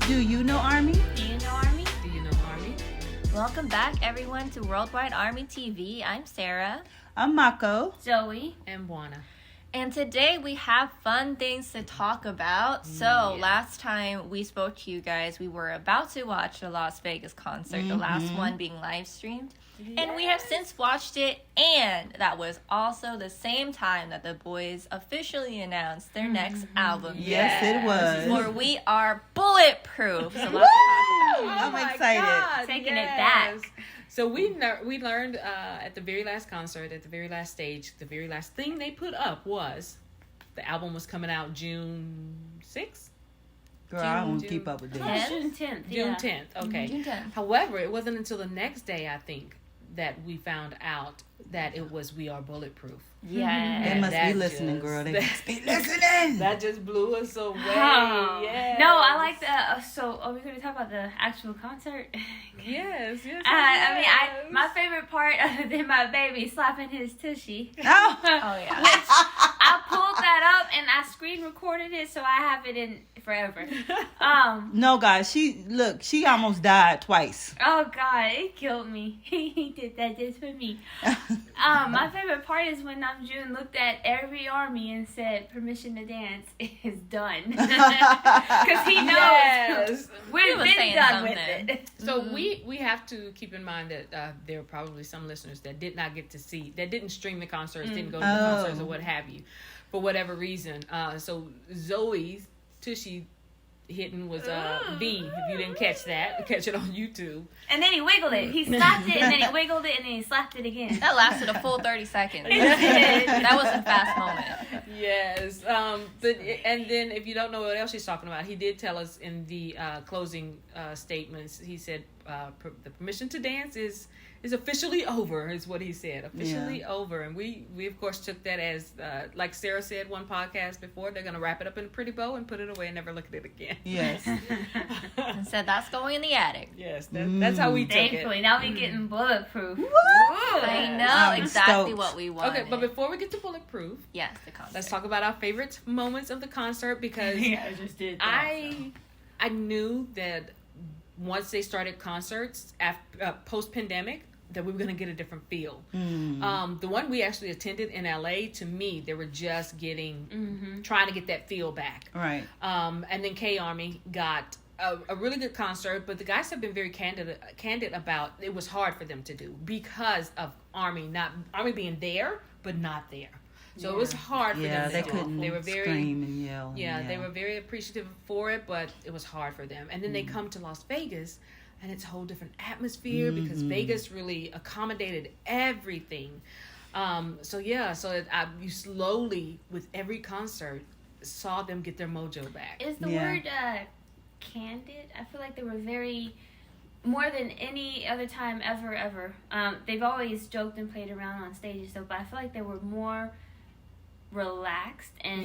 Do you know Army? Do you know Army? Do you know Army? Welcome back, everyone, to Worldwide Army TV. I'm Sarah. I'm Mako. Zoe. And Buana. And today we have fun things to talk about. So last time we spoke to you guys, we were about to watch the Las Vegas concert, the last one being live streamed. Yes. And we have since watched it, and that was also the same time that the boys officially announced their next album. Yes, it was. For We Are Bulletproof. So lots to talk about. I'm excited. God, Taking it back. So we learned at the very last concert, at the very last stage, the very last thing they put up was the album was coming out June 6th? Girl, I don't keep up with this. June 10th. June 10th, okay. June 10th. However, it wasn't until the next day, I think, that we found out that it was We Are Bulletproof. Yeah. They must be listening, girl. They must be listening. That just blew us away. Oh. Yes. No, I like the. So, are we going to talk about the actual concert? Yes. I mean, my favorite part, other than my baby slapping his tushy, Oh, Yeah. I pulled that up and I screen recorded it, so I have it in forever. no, guys. She almost died twice. Oh God, it killed me. He did that just for me. My favorite part is when June looked at every army and said, "Permission to dance is done," because he knows Yes. we've been saying done something. with it. So we have to keep in mind that there are probably some listeners that did not get to see, that didn't stream the concerts, didn't go to the concerts or what have you, for whatever reason. So Zoe's tushy hitting was V. If you didn't catch that, catch it on YouTube. And then he wiggled it. He slapped it, and then he wiggled it, and then he slapped it again. That lasted a full 30 seconds. It did. That was a fast moment. Yes. And then if you don't know what else she's talking about, he did tell us in the closing statements. He said the permission to dance is officially over, is what he said. Officially over. And we of course took that as like Sarah said one podcast before, they're gonna wrap it up in a pretty bow and put it away and never look at it again. Yes. And said that's going in the attic. Yes, that's how we took Thankfully, it. now we getting bulletproof. I know I'm exactly stoked. what we wanted. Okay, but before we get to Bulletproof, yes, the concert. let's talk about our favorite moments of the concert, because I just did that. I knew that once they started concerts after post-pandemic, that we were going to get a different feel. The one we actually attended in LA, to me, they were just getting trying to get that feel back. Right. And then K Army got a really good concert, but the guys have been very candid about it was hard for them to do because of Army being there but not there. So it was hard for them to they do. couldn't They were very scream and yell. they were very appreciative for it, but it was hard for them. And then they come to Las Vegas, and it's a whole different atmosphere because Vegas really accommodated everything. You slowly, with every concert, saw them get their mojo back. Is the word candid? I feel like they were very, more than any other time ever. They've always joked and played around on stage and stuff, but I feel like they were more relaxed and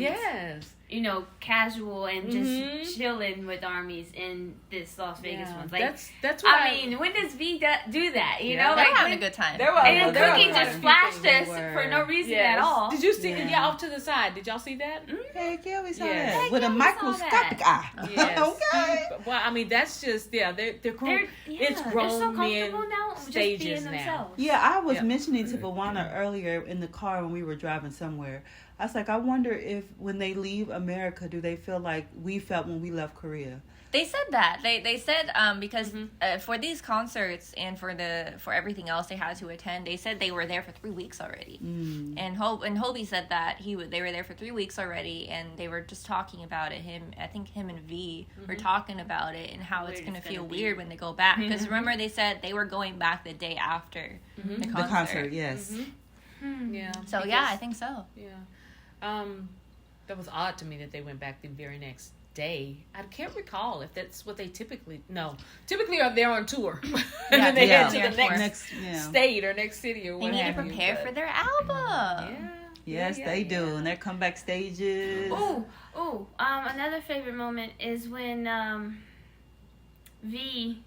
casual and just chilling with armies in this Las Vegas one. Like that's what I mean, when does V do that? You know, they're like having a good time. And then Cookie just flashed us for no reason at all. Did you see? Yeah, off to the side. Did y'all see that? Heck yeah, we saw Yes. that with a microscopic eye. Yes. Okay. Well, I mean, that's just they're grown. It's grown they're so men comfortable now, just stages being now. themselves. Yeah, I was mentioning to Bawana earlier in the car when we were driving somewhere. I was like, I wonder if when they leave America, do they feel like we felt when we left Korea? They said that. They said because for these concerts and for everything else they had to attend, they said they were there for 3 weeks already. And Hobie said that they were there for 3 weeks already, and they were just talking about it. I think him and V were talking about it and how it's gonna feel weird when they go back. Because remember they said they were going back the day after the concert. The concert, yes. Yeah. So I think so. Yeah. That was odd to me that they went back the very next day. I can't recall if that's what they typically are there on tour. And then they head to the next state or next city or whatever. They need to prepare for their album. Yes, they do. And their comeback stages. Another favorite moment is when V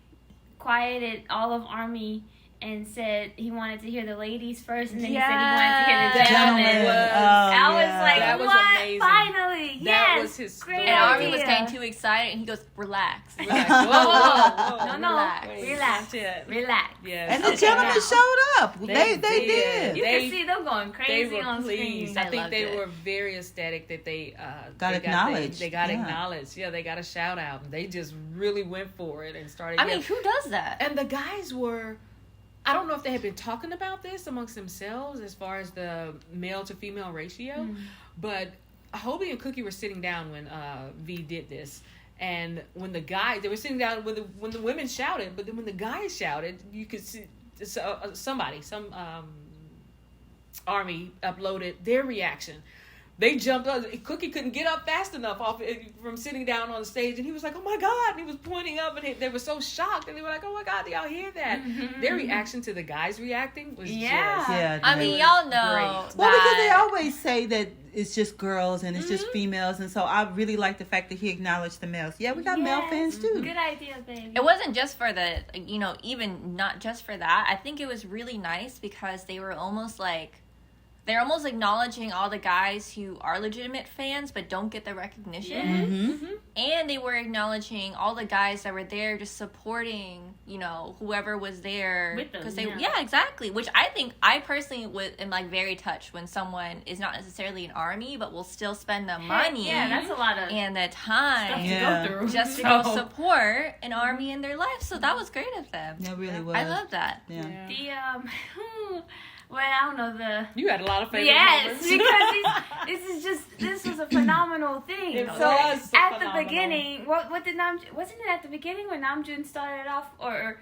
quieted all of Army and said he wanted to hear the ladies first, and then he said he wanted to hear the Gentlemen. gentlemen. Oh, I was yeah. like, That was what? amazing. Finally, That yes, was his great story. And Army idea. was getting too excited, and he goes, "Relax." Relax. Whoa, whoa, whoa. No, Relax. relax, Shit. relax. Yes. And the Okay. gentlemen now. showed up. They They did. You They- can see them going They crazy were on pleased. screen. I I think loved they it. were very ecstatic that they Got acknowledged. They got Yeah. acknowledged. Yeah, they got a shout out. And they just really went for it and started. I mean, who does that? and the guys were. I don't know if they had been talking about this amongst themselves as far as the male to female ratio, but Hobie and Cookie were sitting down when V did this. And when the guys, they were sitting down when the women shouted, but then when the guys shouted, you could see some Army uploaded their reaction. They jumped up. Cookie couldn't get up fast enough from sitting down on the stage, and he was like, "Oh my God!" And he was pointing up, and they were so shocked, and they were like, "Oh my God, do y'all hear that?" Their reaction to the guys reacting was Yeah. just Yeah. I mean, y'all know. great. Well, because they that- always say that it's just girls and it's just females, and so I really like the fact that he acknowledged the males. Yeah, we got male Yes. fans too. Good idea, baby. It wasn't just for the, even not just for that. I think it was really nice because they were almost like, they're almost acknowledging all the guys who are legitimate fans but don't get the recognition. And they were acknowledging all the guys that were there just supporting, whoever was there. With them, Because yeah. exactly. Which I personally am like very touched when someone is not necessarily an Army but will still spend the money Yeah, that's a lot of and the stuff time Yeah. to go through. just to go support an Army in their life. So that was great of them. It really was. I love that. Yeah. Yeah. The well, I don't know the. You had a lot of favorite Yes, moments. because this was a phenomenal thing. It Like, was at phenomenal. the beginning. What did wasn't it at the beginning when Namjoon started off or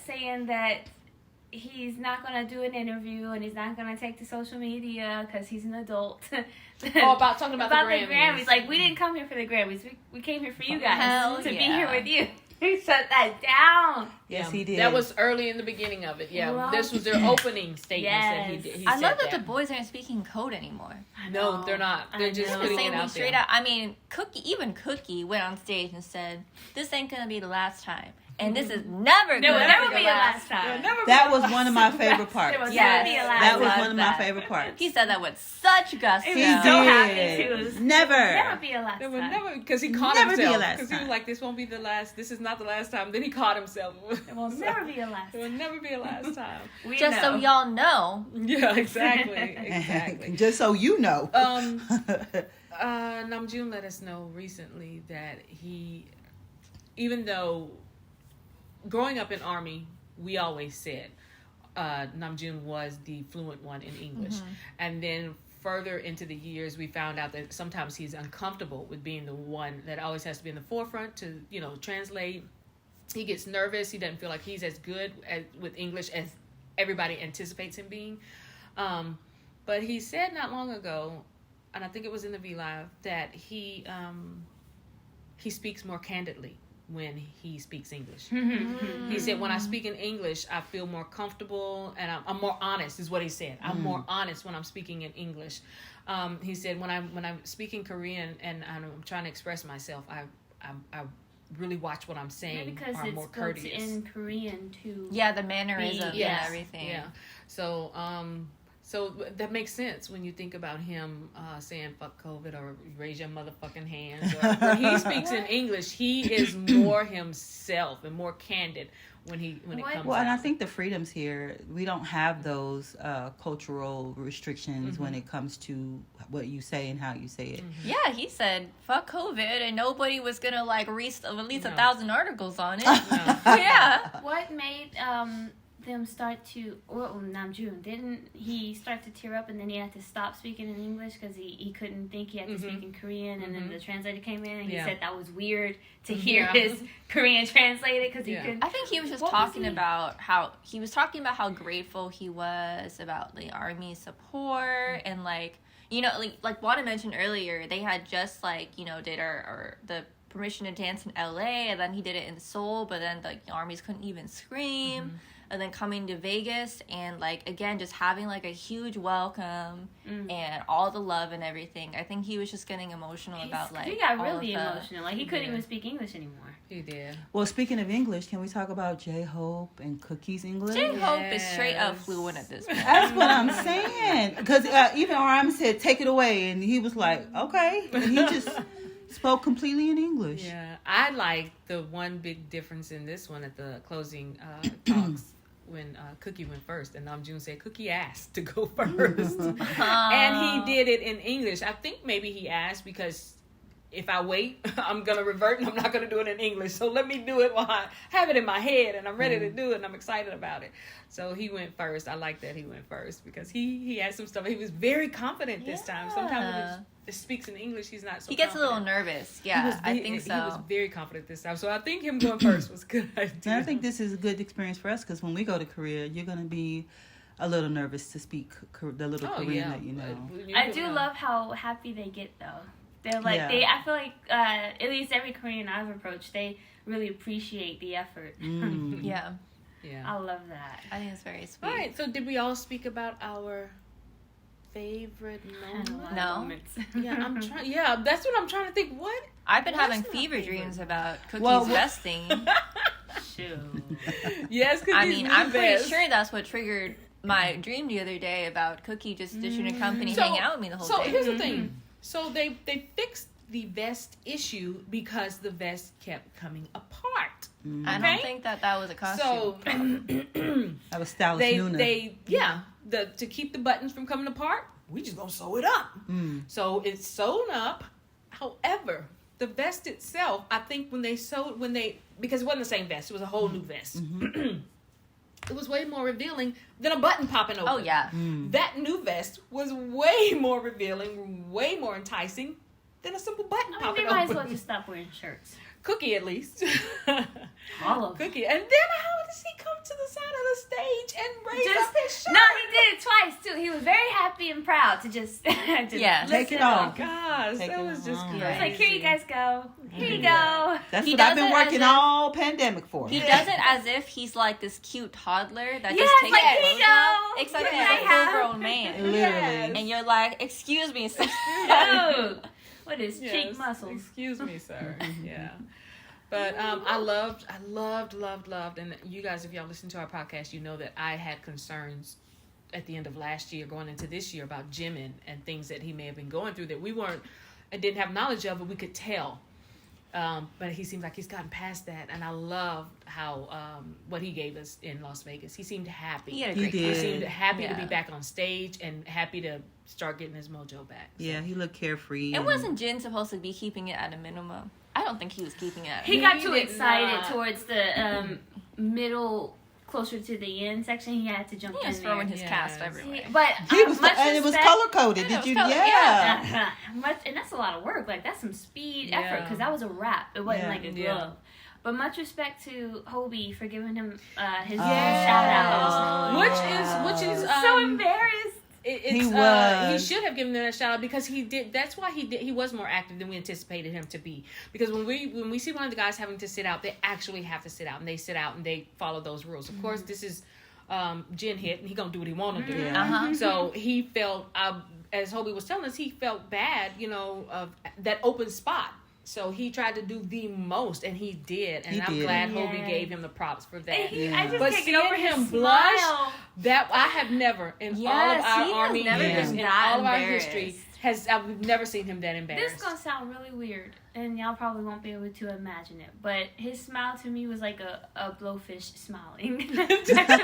saying that he's not gonna do an interview and he's not gonna take to social media because he's an adult. About talking about the Grammys. Like, we didn't come here for the Grammys. We came here for you guys Hell to be yeah. here with you. He shut that down. Yes, he did. That was early in the beginning of it. Yeah, Well, this was their opening statements that he Yes. did. He I said love that the boys aren't speaking code anymore. No, they're not. They're just know. putting Saying it me out straight there. out. I mean, Cookie went on stage and said, "This ain't gonna be the last time, and this is never There will gonna never be be the a last." last time. That was one of my favorite parts. There will Yes, never be a last That time. was love one of my that. favorite parts. He said that with such gusto. He He was so happy did. too. Never. Never be a last There will time. never, because he caught Never be a himself. last Because he was time. like, "This won't be the last. This is not the last time." Then he caught himself. It will never be a last There will time. never be a last time. We Just so know. y'all know, Yeah, exactly. Just so you know. Namjoon let us know recently that he, even though growing up in Army, we always said Namjoon was the fluent one in English. And then further into the years, we found out that sometimes he's uncomfortable with being the one that always has to be in the forefront to, translate. He gets nervous. He doesn't feel like he's as good with English as everybody anticipates him being. But he said not long ago, and I think it was in the V Live, that he speaks more candidly when he speaks English. He said, when I speak in English, I feel more comfortable and I'm more honest, is what he said. I'm more honest when I'm speaking in English. He said, when I'm speaking Korean and I'm trying to express myself, I really watch what I'm saying. Maybe because or I'm it's more built courteous. in Korean too. yeah, the mannerisms Yes. and everything. Yeah. So that makes sense when you think about him saying "fuck COVID" or "raise your motherfucking hands." Or when he speaks in English, he is more himself and more candid when it comes. Well, and I out. think the freedoms here, we don't have those cultural restrictions when it comes to what you say and how you say it. Yeah, he said "fuck COVID" and nobody was gonna release at least No. 1,000 articles on it. No. Yeah. What made them start to, Namjoon, didn't he start to tear up and then he had to stop speaking in English because he couldn't think, he had to speak in Korean, and then the translator came in and he said that was weird to hear his Korean translated because he couldn't. I think he was just What was talking he- about how grateful he was about the Army's support and like Wanda mentioned earlier, they had just did the permission to dance in LA, and then he did it in Seoul, but then the armies couldn't even scream. and then coming to Vegas and like again just having like a huge welcome and all the love and everything. I think he was just getting emotional about like he got all really of the, emotional. Like he couldn't even speak English anymore. He did. Well, speaking of English, can we talk about J-Hope and Cookie's English? J-Hope is straight up fluent at this point. That's what I'm saying. Because even RM said, take it away. And he was like, okay. And he just spoke completely in English. Yeah. I like the one big difference in this one at the closing talks when Cookie went first. And Namjoon said, Cookie asked to go first. And he did it in English. I think maybe he asked because if I wait, I'm going to revert and I'm not going to do it in English. So let me do it while I have it in my head and I'm ready to do it and I'm excited about it. So he went first. I like that he went first because he had some stuff. He was very confident this time. Sometimes when he speaks in English, he's not so He gets confident. a little nervous. Yeah, I think so. He was very confident this time. So I think him going first was a good idea. And I think this is a good experience for us because when we go to Korea, you're going to be a little nervous to speak the little Korean that you know. I do love how happy they get though. They're like I feel like at least every Korean I've approached, they really appreciate the effort. Yeah. I love that. I think it's very sweet. All right, so did we all speak about our favorite moments? No. Yeah, I'm trying. Yeah, that's what I'm trying to think. What? I've been having What's my fever favorite? dreams about Cookie's Well, vesting. Yes, Cookie's I mean, I'm pretty best. sure that's what triggered my dream the other day about Cookie just ditching a company, So- hanging out with me the whole So day. here's the thing. So they fixed the vest issue because the vest kept coming apart. I don't think that was a costume. So That was Stylist Nuna. to keep the buttons from coming apart, we just gonna sew it up. So it's sewn up. However, the vest itself, I think because it wasn't the same vest, it was a whole new vest. It was way more revealing than a button popping open. Oh yeah. That new vest was way more revealing, way more enticing than a simple button I mean, popping they might open. as well just stop wearing shirts. Cookie, at least. All of them. Cookie. And then how does he come to the side of the stage and raise up his shirt? No, he did it twice too. He was very happy and proud to just Yeah. Take it Oh, off. gosh. Take That it was just off. crazy. It's like, here you guys go. Here you go. That's He what I've does been it working as a- all pandemic for. He does it as if he's like this cute toddler that Yes, just takes like, his here you clothes go. off, except What he's can I a have? full-grown man. Literally. And you're like, excuse me, sister. Oh, what is Yes. cheek muscles? Excuse me, sir. Yeah. But I loved, and you guys, if y'all listen to our podcast, you know that I had concerns at the end of last year, going into this year, about Jimin and things that he may have been going through that we didn't have knowledge of, but we could tell. But he seems like he's gotten past that, and I loved how what he gave us in Las Vegas. He seemed happy. He had a He great did. He time. seemed happy to Yeah. be back on stage and happy to start getting his mojo back. So. Yeah, he looked carefree. And wasn't Jin supposed to be keeping it at a minimum? I don't think he was keeping it at a He minimum. got too did excited not. towards the middle, closer to the end section. He had to jump He in was there. throwing his cast Yes. everywhere. But He was, much and it was respect- color coded. Yeah, Did it you? was color- Yeah. and that's a lot of work. Like that's some speed effort Yeah. because that was a wrap. It wasn't Yeah. like a glove. Yeah. But much respect to Hobie for giving him his Yeah. shout out. Which is So embarrassed. He He was. should have given them a shout out because he did. That's why he was more active than we anticipated him to be. Because when we see one of the guys having to sit out, they actually have to sit out, and they sit out and they follow those rules. Of course, this is Jin hit, and he gonna do what he want to do. Yeah. Uh-huh. So he felt, as Hobie was telling us, he felt bad, of that open spot. So he tried to do the most, and he did. And He I'm did. glad Yeah. Hobie gave him the props for that. I just But can't get seeing over him his blush, smile. that I have never in all Yes, of our he has Army never years, been in that all of our embarrassed. history, I've never seen him that This embarrassed. is gonna sound really weird, and y'all probably won't be able to imagine it. But his smile to me was like a blowfish smiling, just because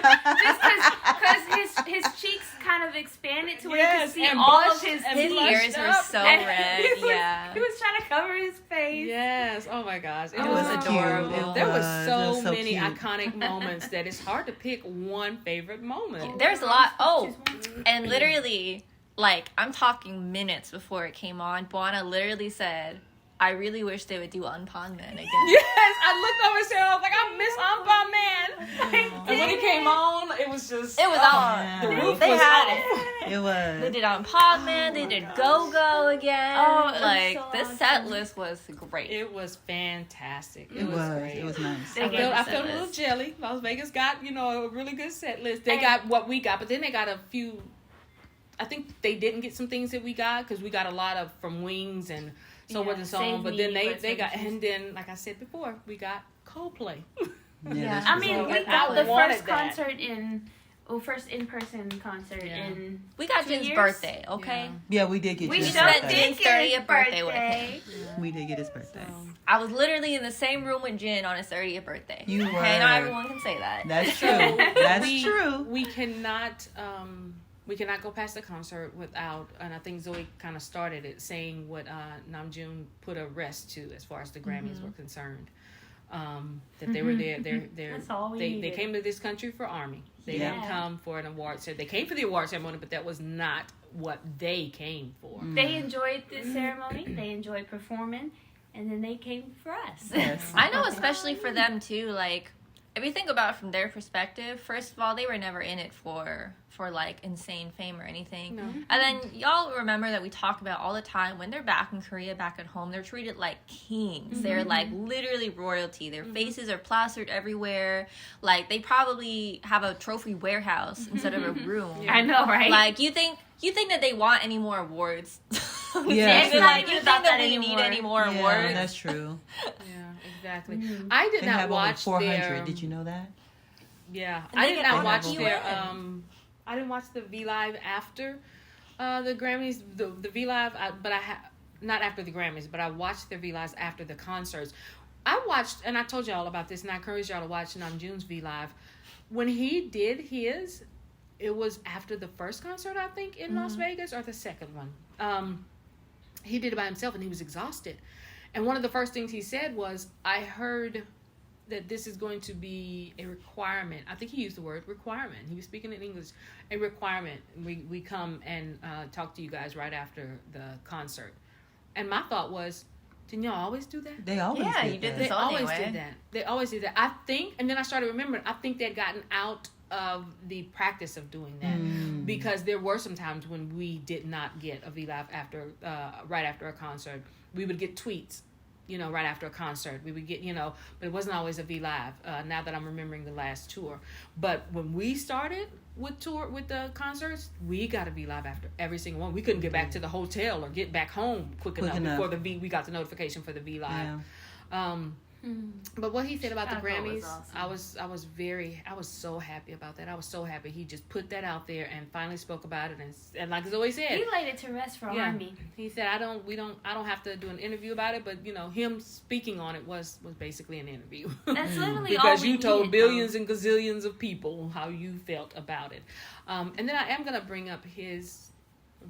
his cheeks kind of expanded to where you Yes, could see and all blushed of his and His teeth. blushed ears were up. so And red. he was, Yeah. he was trying to cover his face. Yes. Oh my gosh. It was adorable. There was It so, was so many cute. iconic moments that it's hard to pick one favorite moment. There's a lot. Oh, Just one. and literally, like, I'm talking minutes before it came on, Buana literally said, I really wish they would do Unpon Man again. Yes, I looked over Sarah. I was like, I miss Unpon Man. And when it came on, it was just. It was on. The roof They was had off. it. It was. They did Unpon Man. They did Go Go again. Oh, it was like so this awesome. set list was great. It was fantastic. It was. Great. It was nice. They I gave felt, us I felt a set little list. jelly. Las Vegas got, a really good set list. They And- got what we got, but then they got a few. I think they didn't get some things that we got because we got a lot of from Wings and so forth and so Save on. But Me, then Birds they got, Ventures. and then like I said before, we got Coldplay. Yeah, I mean, So, we and got I the wanted first that. concert first in-person concert Yeah. in We got 2 Jen's years? birthday, okay? Yeah, we did get We his showed spent birthday. Jen's 30th birthday with him. We did get his birthday. I was literally in the same room with Jen on his 30th birthday. You okay, were. not everyone can say that. That's true. So That's true. We cannot go past the concert without, and I think Zoe kind of started it, saying what Namjoon put a rest to as far as the Grammys were concerned. That they were there. That's all we They needed. came to this country for Army. They Yeah. didn't come for an award ceremony. They came for the award ceremony, but that was not what they came for. They enjoyed the ceremony. They enjoyed performing, and then they came for us. Yes. I know, especially for them too. Like, if you think about it from their perspective, first of all, they were never in it for like insane fame or anything. No. And then y'all remember that we talk about all the time when they're back in Korea, back at home, they're treated like kings. They're like literally royalty. Their faces are plastered everywhere. Like they probably have a trophy warehouse instead of a room. I know, right? Like you think that they want any more awards? Yeah, it's not like even you about think that that we need anymore. any more Yeah, awards? that's true. Yeah, exactly. I did They not have watch over 400. their. Did you know that? Yeah, And I they did get not watch honorable their. mention. I didn't watch the V Live after the Grammys. The V Live, but not after the Grammys, but I watched their V Lives after the concerts. I watched, and I told y'all about this, and I encourage y'all to watch Namjoon's V Live. When he did his, it was after the first concert, I think, in Las Vegas, or the second one. He did it by himself, and he was exhausted. And one of the first things he said was, "I heard that this is going to be a requirement." I think he used the word requirement. He was speaking in English. A requirement. We come and talk to you guys right after the concert. And my thought was, didn't y'all always do that? They always Yeah, did you did that. this They all always anyway. did that. They always did that. I think, and then I started remembering, I think they'd gotten out of the practice of doing that because there were some times when we did not get a V-Live right after a concert. We would get tweets, right after a concert. We would get, but it wasn't always a V-Live, now that I'm remembering the last tour. But when we started with the concerts, we got a V-Live after every single one. We couldn't get back to the hotel or get back home quick enough before we got the notification for the V-Live. Yeah. But what he said about the Chicago Grammys, was awesome. I was so happy about that. I was so happy he just put that out there and finally spoke about it, and like Zoe said, He laid it to rest for Army. he said I don't have to do an interview about it, but him speaking on it was basically an interview. That's literally all Because we you told needed, billions and gazillions of people how you felt about it. And then I am gonna bring up his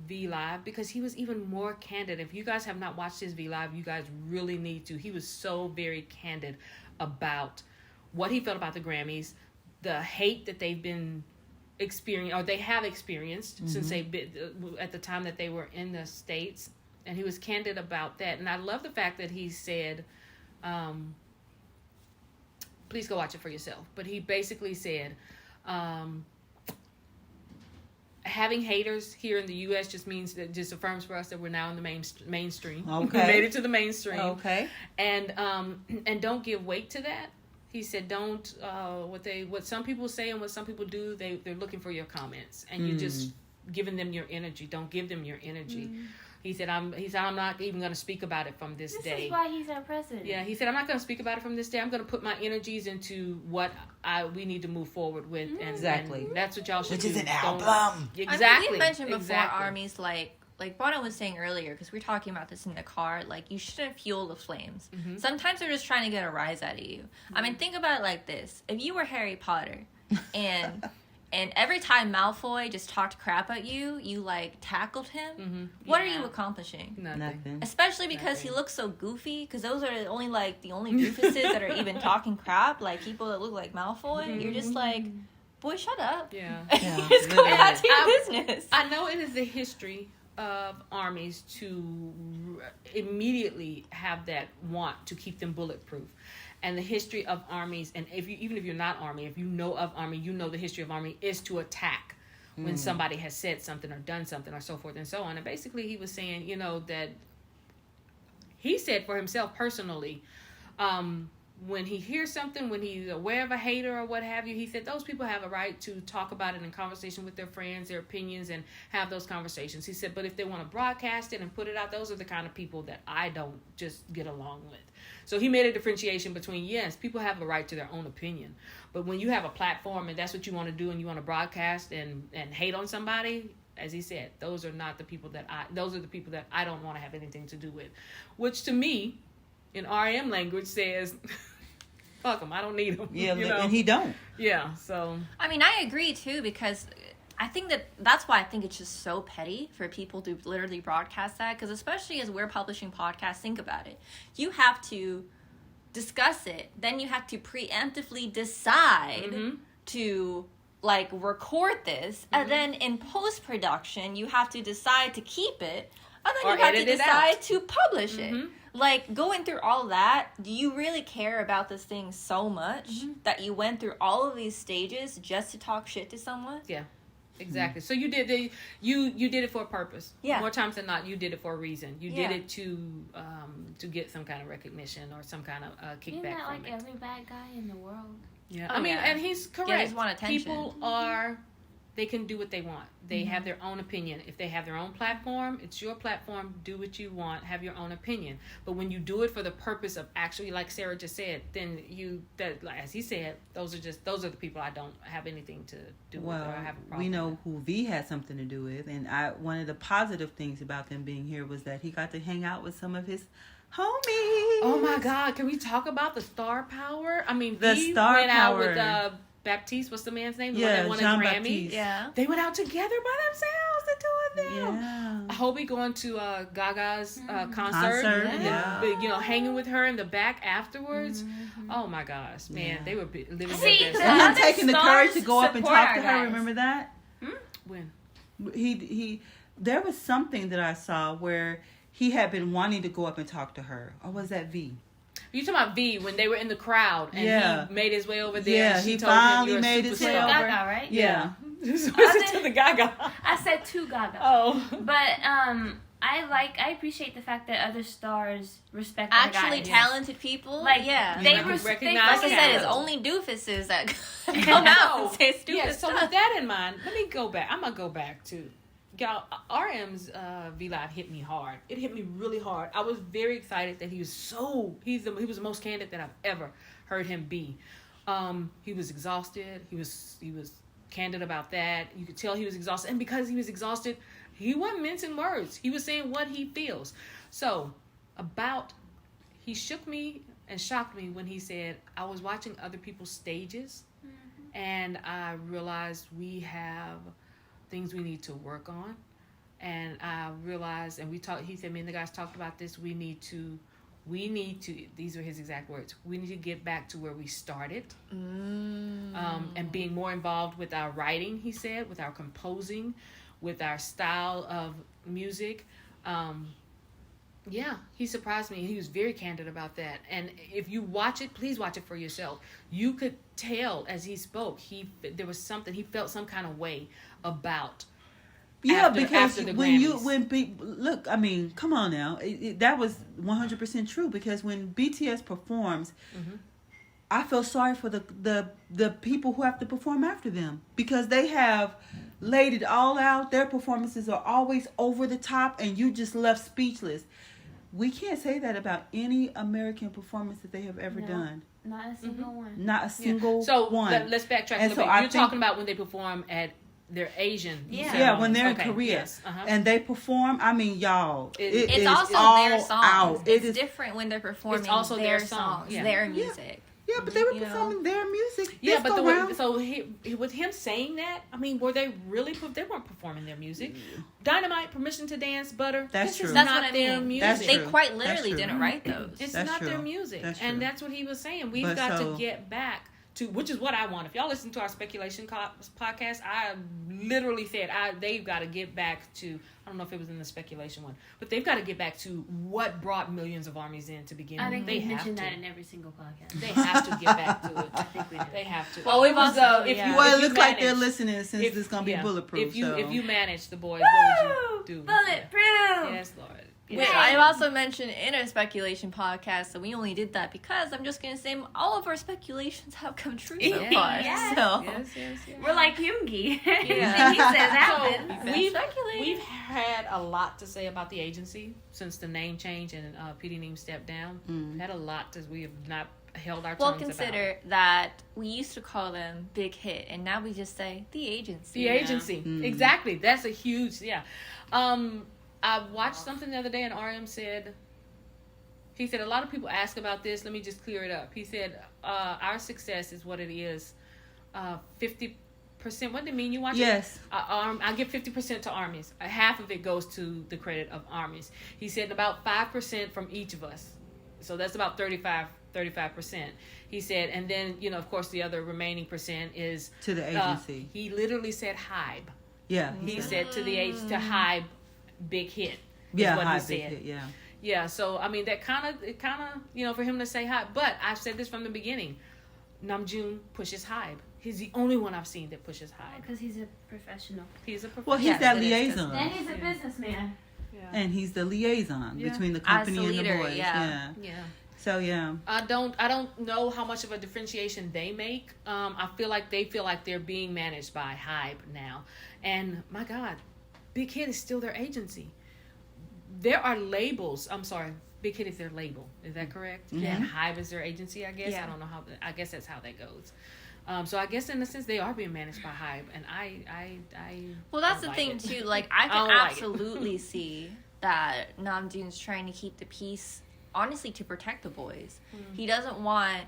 V Live because he was even more candid. If you guys have not watched his V Live, you guys really need to. He was so very candid about what he felt about the Grammys, the hate that they've been experiencing, or they have experienced since they've been at the time that they were in the States, and he was candid about that. And I love the fact that he said, please go watch it for yourself. But he basically said, having haters here in the U.S. just affirms for us that we're now in the mainstream. Okay. We made it to the mainstream. Okay. And don't give weight to that. He said, don't what some people say and what some people do. They're looking for your comments, and you just giving them your energy. Don't give them your energy. He said, I'm not even going to speak about it from this day. This is why he's our president. Yeah, he said, I'm not going to speak about it from this day. I'm going to put my energies into what we need to move forward with. And, Exactly. and that's what y'all should do. Which is an Don't- album. Exactly. I mean, we mentioned before Exactly. Army's like Bonna was saying earlier, because we were talking about this in the car, like, you shouldn't fuel the flames. Sometimes they're just trying to get a rise out of you. I mean, think about it like this. If you were Harry Potter and every time Malfoy just talked crap at you, you, like, tackled him, what are you accomplishing? Nothing. Especially because he looks so goofy, because those are the only doofuses that are even talking crap, like people that look like Malfoy. You're just like, boy, shut up. Yeah. Just go back to your business. I know it is the history of armies to immediately have that want to keep them bulletproof. And the history of armies, and even if you're not army, if you know of army, you know the history of army is to attack when somebody has said something or done something or so forth and so on. And basically he was saying, that he said for himself personally, when he hears something, when he's aware of a hater or what have you, he said those people have a right to talk about it in conversation with their friends, their opinions, and have those conversations. He said, but if they want to broadcast it and put it out, those are the kind of people that I don't just get along with. So he made a differentiation between, yes, people have a right to their own opinion, but when you have a platform and that's what you want to do and you want to broadcast and hate on somebody, as he said, those are the people that I don't want to have anything to do with, which to me, in RM language says, fuck them, I don't need them. Yeah, and he don't. Yeah, so. I mean, I agree too, because I think that's why I think it's just so petty for people to literally broadcast that, because especially as we're publishing podcasts, think about it. You have to discuss it, then you have to preemptively decide to record this, and then in post-production you have to decide to keep it, and then you have to decide to publish it. Going through all that, do you really care about this thing so much that you went through all of these stages just to talk shit to someone? Yeah, exactly. So you did you did it for a purpose. Yeah. More times than not, you did it for a reason. You did it to get some kind of recognition or some kind of kickback. Isn't that from it. every bad guy in the world? Yeah, and he's correct. Yeah, they just want attention. People they can do what they want. They have their own opinion. If they have their own platform, it's your platform. Do what you want. Have your own opinion. But when you do it for the purpose of actually, like Sarah just said, then as he said, those are the people I don't have anything to do with or I have a problem we know with. who V had something to do with, and one of the positive things about them being here was that he got to hang out with some of his homies. Oh my God! Can we talk about the star power? I mean, the V star went power. out with Baptiste. What's the man's name? The Yeah, one that won a Grammy. Jean-Baptiste. Yeah. They went out together by themselves, the two of them. Yeah. Hobie going to Gaga's concert. Concert, And hanging with her in the back afterwards. Oh my gosh, man, they were living their best the And life. him taking the courage to go up and support talk our to her. guys. Remember that? When? He there was something that I saw where he had been wanting to go up and talk to her. Or was that V? You talking about V when they were in the crowd and he made his way over there? Yeah, and she he told him, finally "You're a made his way superstar." over. Gaga, right? Yeah. Was it to the Gaga? I said to Gaga. Oh. But I appreciate the fact that other stars respect our Actually guys. talented people. Like, yeah. they recognize Like I Yeah. said, it's only doofuses that come out and say stupid Yeah, so stuff. with that in mind, let me go back. I'm going to go back to, y'all, RM's V-Live hit me hard. It hit me really hard. I was very excited that he was he was the most candid that I've ever heard him be. He was exhausted. He was candid about that. You could tell he was exhausted. And because he was exhausted, he wasn't mincing words. He was saying what he feels. So, he shook me and shocked me when he said, I was watching other people's stages and I realized we have things we need to work on. And I realized, and he said, me and the guys talked about this, we need to, these are his exact words, we need to get back to where we started. And being more involved with our writing, he said, with our composing, with our style of music. He surprised me. He was very candid about that. And if you watch it, please watch it for yourself. You could tell as he spoke, there was something, he felt some kind of way about. Because after the when people look, I mean, come on now, that was 100% true. Because when BTS performs, I feel sorry for the people who have to perform after them, because they have laid it all out. Their performances are always over the top, and you just left speechless. We can't say that about any American performance that they have ever done. Not a single one. Not a single So one. let's backtrack a And little so bit. You're talking about when they perform at their Asian. Yeah, when they're in Korea. Yes. And they perform, I mean, y'all, It's is also all their songs. out. It's different when they're performing It's also their their song. songs, Yeah. their music. Yeah, but they were You know? performing their music. Yeah, but round. with him saying that, I mean, were they really? They weren't performing their music. Dynamite, Permission to Dance, Butter. That's this true. Is That's not what I their mean. music. That's They true. quite That's literally true. didn't write those. It's That's not true. their music, That's true. and that's what he was saying. We've But got so- to get back which is what I want. If y'all listen to our speculation podcast, I literally said they've got to get back to, I don't know if it was in the speculation one, but they've got to get back to what brought millions of armies in to begin with. I think they mentioned that in every single podcast. They have to get back to it. I think we do. They have to. Well, we've also, if you, Well, if it you looks like they're manage- listening since it's going to be bulletproof. If you manage the boys, Woo! what would you do? Bulletproof! Yes, Lord. Which I also mentioned in a speculation podcast, so we only did that because I'm just going to say all of our speculations have come true so Yeah. far. Yes. So, Yes. We're like Yoongi. Yeah. He says happens. So Speculate. we've had a lot to say about the agency since the name change and PTD stepped down. Had a lot as we have not held our well, tongues consider that we used to call them Big Hit, and now we just say the agency. the agency. Exactly. That's a huge I watched something the other day and RM said, he said, a lot of people ask about this. Let me just clear it up. He said, our success is what it is. 50%. What did it mean? You watch Yes. it? I give 50% to armies. Half of it goes to the credit of armies. He said about 5% from each of us. So that's about 35%. He said, and then, of course, the other remaining percent is To the agency. he literally said HYBE. Yeah. He said to HYBE, Big Hit. Is Yeah, what high he big said. hit, yeah. Yeah, so I mean that kind of for him to say hi. But I've said this from the beginning. Namjoon pushes HYBE. He's the only one I've seen that pushes HYBE. Because he's a professional. He's a professional. Well, he's Yes, that it is, liaison. And he's a businessman. And he's the liaison Yeah. between the As company the and leader, the boys. yeah. Yeah. So, yeah. I don't know how much of a differentiation they make. I feel like they feel like they're being managed by HYBE now. And my God, Big Hit is still their agency. There are labels. I'm sorry. Big Hit is their label. Is that correct? Mhm. And HYBE is their agency, I guess. Yeah. I don't know how. I guess that's how that goes. So I guess in a sense they are being managed by HYBE, and I Well, that's don't the like thing, it. too. Like, I I can don't like it. absolutely see that Namjoon's trying to keep the peace, honestly, to protect the boys. He doesn't want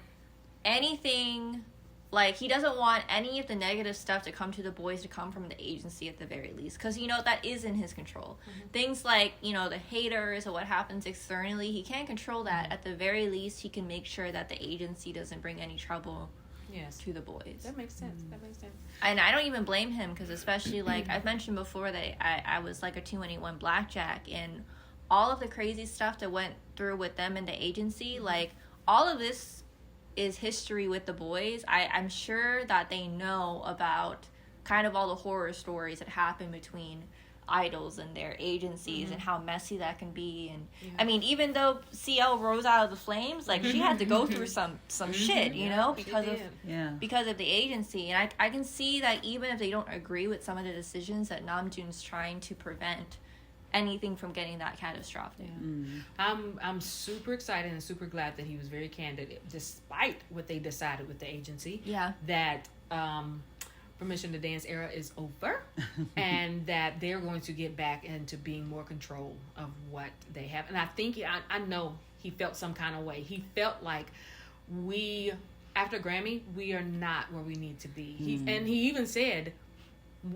anything... Like, he doesn't want any of the negative stuff to come to the boys to come from the agency at the very least. Because, that is in his control. Things like, the haters or what happens externally, he can't control that. At the very least, he can make sure that the agency doesn't bring any trouble Yes, to the boys. that makes sense. That makes sense. And I don't even blame him because especially, like, I've mentioned before that I was, like, a 2-1 blackjack. And all of the crazy stuff that went through with them and the agency, like, all of this is history with the boys. I'm sure that they know about kind of all the horror stories that happen between idols and their agencies and how messy that can be. And I mean, even though CL rose out of the flames, like she had to go through some shit, because of the agency. And I can see that even if they don't agree with some of the decisions that Namjoon's trying to prevent anything from getting that catastrophic. I'm super excited and super glad that he was very candid, despite what they decided with the agency. Yeah. That Permission to Dance era is over, and that they're going to get back into being more control of what they have. And I think I know he felt some kind of way. He felt like after Grammy, we are not where we need to be. And he even said,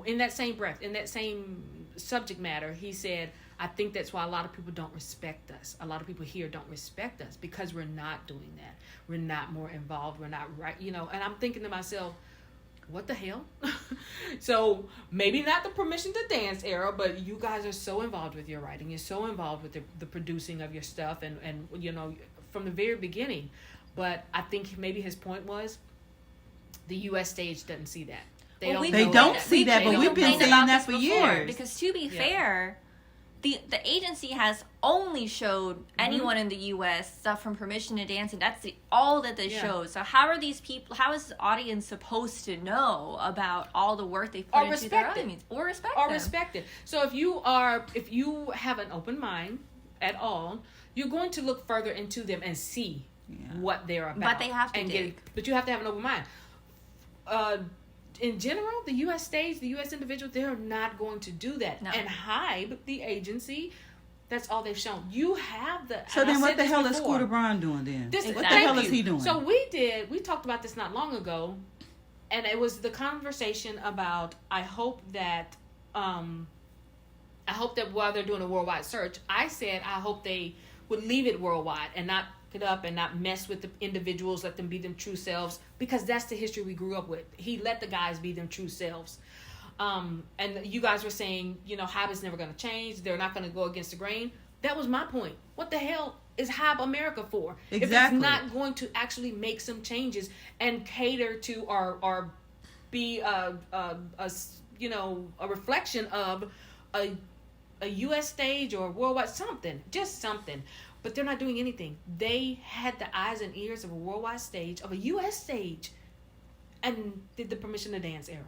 in that same breath, in that same subject matter, he said, I think that's why a lot of people don't respect us. A lot of people here don't respect us because we're not doing that. We're not more involved. We're not right. And I'm thinking to myself, what the hell? So maybe not the Permission to Dance era, but you guys are so involved with your writing. You're so involved with the producing of your stuff and from the very beginning. But I think maybe his point was the U.S. stage doesn't see that. They don't see that, but we've been saying that for years. Because to be fair, the agency has only showed anyone in the U.S. stuff from Permission to Dance, and that's all that they showed. So how are these people? How is the audience supposed to know about all the work they put into their audience or respect them? So if you have an open mind at all, you're going to look further into them and see what they're about. But they have to but you have to have an open mind. In general, the U.S. stage, the U.S. individual, they're not going to do that. No. And HYBE, the agency, that's all they've shown. You have the... So then what the hell is Scooter Braun doing then? What the hell is he doing? So we talked about this not long ago, and it was the conversation about, I hope that while they're doing a worldwide search, I said I hope they would leave it worldwide and not it up and not mess with the individuals, let them be them true selves, because that's the history we grew up with. He let the guys be them true selves. And you guys were saying, Hype is never going to change. They're not going to go against the grain. That was my point. What the hell is Hype America for? Exactly. If it's not going to actually make some changes and cater to or be a reflection of a U.S. stage or worldwide something, just something. But they're not doing anything. They had the eyes and ears of a worldwide stage, of a U.S. stage, and did the Permission to Dance era.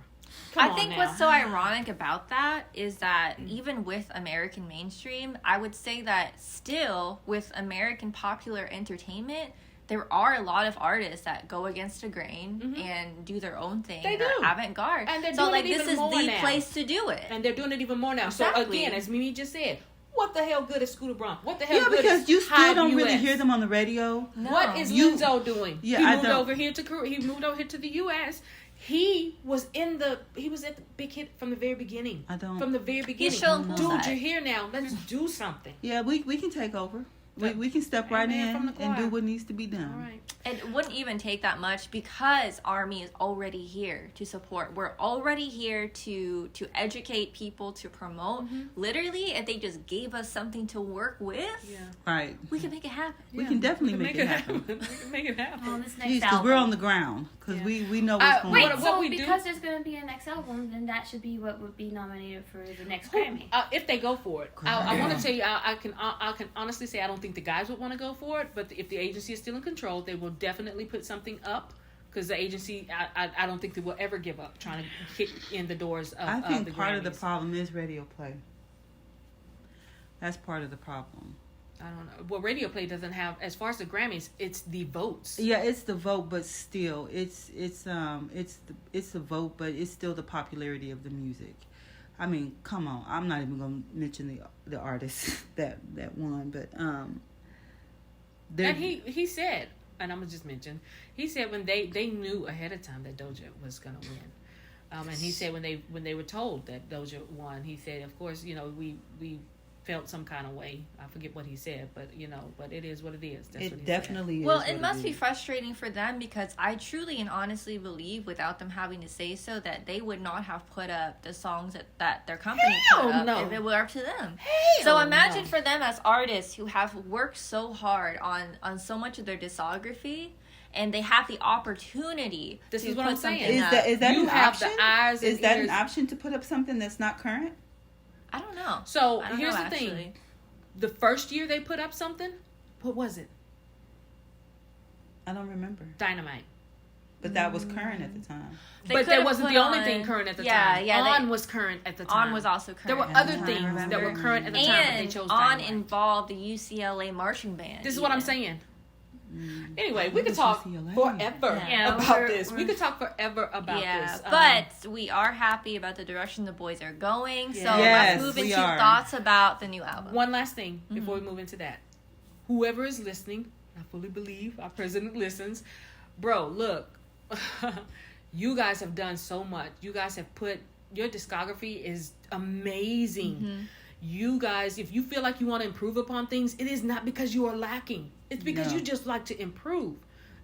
I think what's so ironic about that is that even with American mainstream, I would say that still with American popular entertainment, there are a lot of artists that go against the grain and do their own thing. They do. Avant-garde. And they're so doing this is the place to do it. And they're doing it even more now. Exactly. So again, as Mimi just said, what the hell good is Scooter Braun? What the hell good is because you still Hype don't really US? hear them on the radio. No. What is Lizzo doing? Yeah, he I moved don't. over here to the U.S. He was at the big hit from the very beginning. I don't. From the very beginning. He's showing Dude, poolside. you're here now. Let's do something. Yeah, we can take over. We can step right Amen from in the and do choir. what needs to be done. All right. It wouldn't even take that much because Army is already here to support. We're already here to educate people, to promote. Literally, if they just gave us something to work with, Right. we can make it happen. We can definitely make it happen. We can make it happen. On this next Because album. we're on the ground. Because we know what's going Wait, on. so we do- because there's going to be a next album, then that should be what would be nominated for the next Grammy. If they go for it, I want to tell you, I can honestly say I don't think the guys would want to go for it. But if the agency is still in control, they will definitely put something up. Because the agency, I don't think they will ever give up trying to hit in the doors of I think the part of the Grammys. problem is radio play. That's part of the problem. I don't know. Well, radio play doesn't have, as far as the Grammys, it's the votes. Yeah, it's the vote, but still, it's the vote, but it's still the popularity of the music. I mean, come on. I'm not even gonna mention the artists that won, but And he said, and I'm gonna just mention, he said when they knew ahead of time that Doja was gonna win, and he said when they were told that Doja won, he said, of course, we felt some kind of way. I forget what he said, but but it is what it is. That's what it he definitely is. Well, what it must be is. frustrating for them because I truly and honestly believe, without them having to say so, that they would not have put up the songs that their company Hell put up no. if it were up to them. Hell So imagine no. for them as artists who have worked so hard on so much of their discography, and they have the opportunity This to is what put I'm saying. something up. Is that You an have option? the eyes and Is that ears. an option to put up something that's not current? I don't know. So I don't here's know, the actually. thing: the first year they put up something, what was it? I don't remember. Dynamite. But that was current at the time. They But that could've wasn't put the only on- thing current at the Yeah, time. yeah, On was current at the time. On was also current. There were at the other time, things remember? that were current at the time, but they And chose On Dynamite. involved the UCLA marching band. This is what I'm even. saying. Anyway, we What could was talk UCLA? forever Yeah, about we're- this. We could talk forever about Yeah, this. but we are happy about the direction the boys are going. So Yes, let's move we into are. thoughts about the new album. one last thing before we move into that. Whoever is listening, I fully believe our president listens. Bro, look, you guys have done so much. You guys have put, your discography is amazing. You guys, if you feel like you want to improve upon things, it is not because you are lacking. It's because No. you just like to improve.